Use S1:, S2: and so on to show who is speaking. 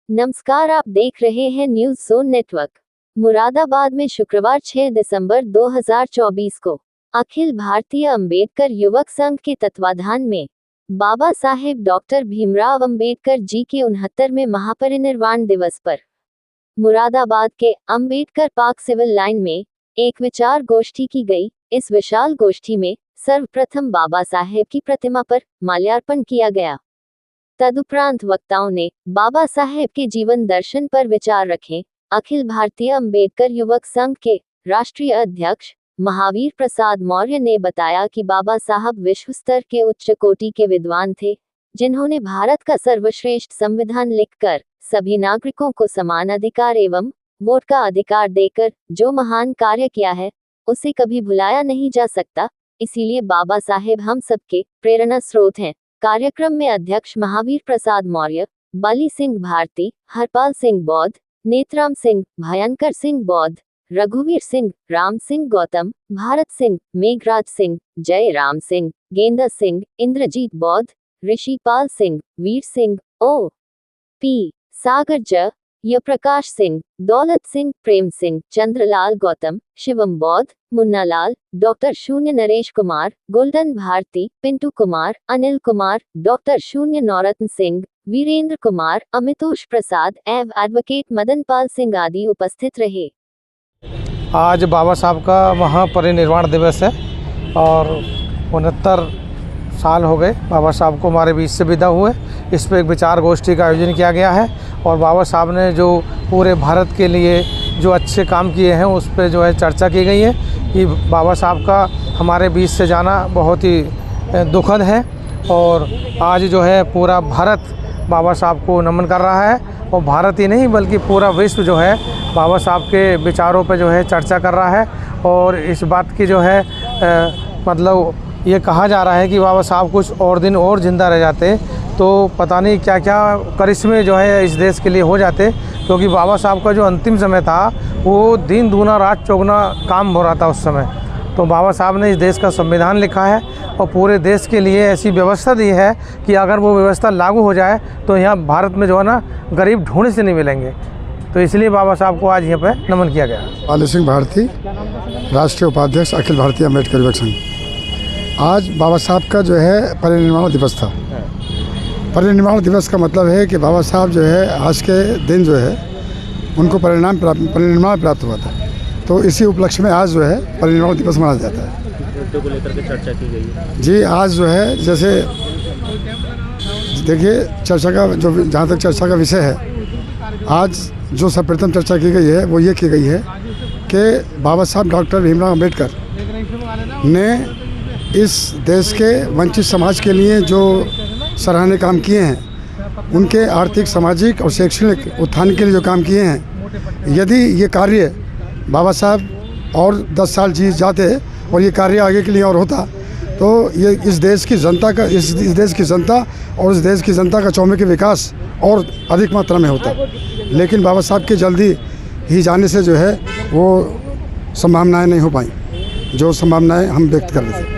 S1: नमस्कार, आप देख रहे हैं न्यूज जोन नेटवर्क। मुरादाबाद में शुक्रवार 6 दिसंबर 2024 को अखिल भारतीय अंबेडकर युवक संघ के तत्वाधान में बाबा साहेब डॉक्टर भीमराव अंबेडकर जी के 69वें महापरिनिर्वाण दिवस पर मुरादाबाद के अंबेडकर पार्क सिविल लाइन में एक विचार गोष्ठी की गई। इस विशाल गोष्ठी में सर्वप्रथम बाबा साहेब की प्रतिमा पर माल्यार्पण किया गया। तदुपरांत वक्ताओं ने बाबा साहेब के जीवन दर्शन पर विचार रखे। अखिल भारतीय अंबेडकर युवक संघ के राष्ट्रीय अध्यक्ष महावीर प्रसाद मौर्य ने बताया कि बाबा साहब विश्व स्तर के उच्च कोटि के विद्वान थे, जिन्होंने भारत का सर्वश्रेष्ठ संविधान लिखकर सभी नागरिकों को समान अधिकार एवं वोट का अधिकार देकर जो महान कार्य किया है, उसे कभी भुलाया नहीं जा सकता। इसीलिए बाबा साहेब हम सबके प्रेरणा स्रोत हैं। कार्यक्रम में अध्यक्ष महावीर प्रसाद मौर्य, बली सिंह भारती, हरपाल सिंह बौद्ध, नेत्राम सिंह, भयंकर सिंह बौद्ध, रघुवीर सिंह, राम सिंह गौतम, भारत सिंह, मेघराज सिंह, जय राम सिंह, गेंदा सिंह, इंद्रजीत बौद्ध, ऋषिपाल सिंह, वीर सिंह, ओ पी सागर ज, यप्रकाश सिंह, दौलत सिंह, प्रेम सिंह, चंद्रलाल गौतम, शिवम बौद्ध, मुन्नालाल, डॉक्टर शून्य नरेश कुमार, गोल्डन भारती, पिंटू कुमार, अनिल कुमार, डॉक्टर शून्य नौरत्न सिंह, वीरेंद्र कुमार, अमितोष प्रसाद एवं एडवोकेट मदन पाल सिंह आदि उपस्थित रहे।
S2: आज बाबा साहब का महापरिनिर्वाण दिवस है और 69 साल हो गए बाबा साहब को हमारे बीच से विदा हुए। इस पर एक विचार गोष्ठी का आयोजन किया गया है और बाबा साहब ने जो पूरे भारत के लिए जो अच्छे काम किए हैं उस पर जो है चर्चा की गई है कि बाबा साहब का हमारे बीच से जाना बहुत ही दुखद है और आज जो है पूरा भारत बाबा साहब को नमन कर रहा है और भारत ही नहीं बल्कि पूरा विश्व जो है बाबा साहब के विचारों पर जो है चर्चा कर रहा है। और इस बात की जो है मतलब ये कहा जा रहा है कि बाबा साहब कुछ और दिन और ज़िंदा रह जाते तो पता नहीं क्या क्या करिश्मे जो है इस देश के लिए हो जाते, क्योंकि बाबा साहब का जो अंतिम समय था वो दिन दूना रात चौगुना काम हो रहा था उस समय। तो बाबा साहब ने इस देश का संविधान लिखा है और पूरे देश के लिए ऐसी व्यवस्था दी है कि अगर वो व्यवस्था लागू हो जाए तो यहाँ भारत में जो है ना गरीब ढूंढने से नहीं मिलेंगे। तो इसलिए बाबा साहब को आज यहाँ पर नमन किया गया।
S3: बली सिंह भारती, राष्ट्रीय उपाध्यक्ष अखिल भारतीय अंबेडकर युवक संघ। आज बाबा साहब का जो है परिनिर्वाण दिवस था। परिनिर्वाण दिवस का मतलब है कि बाबा साहब जो है आज के दिन जो है उनको परिनिर्वाण प्राप्त हुआ था, तो इसी उपलक्ष्य में आज जो है परिनिर्वाण दिवस मनाया जाता है।
S4: मुद्दों को लेकर के चर्चा की गई है
S3: जी। आज जो है जैसे देखिए चर्चा का जो जहाँ तक चर्चा का विषय है, आज जो सर्वप्रथम चर्चा की गई है वो ये की गई है कि बाबा साहब डॉक्टर भीमराव अंबेडकर ने इस देश के वंचित समाज के लिए जो सराहनीय काम किए हैं, उनके आर्थिक, सामाजिक और शैक्षणिक उत्थान के लिए जो काम किए हैं, यदि ये कार्य बाबा साहब और 10 साल जी जाते और ये कार्य आगे के लिए और होता तो ये इस देश की जनता का इस देश की जनता और इस देश की जनता का चौमुखी विकास और अधिक मात्रा में होता। लेकिन बाबा साहब के जल्दी ही जाने से जो है वो संभावनाएं नहीं हो पाई जो संभावनाएं हम व्यक्त कर रहे थे।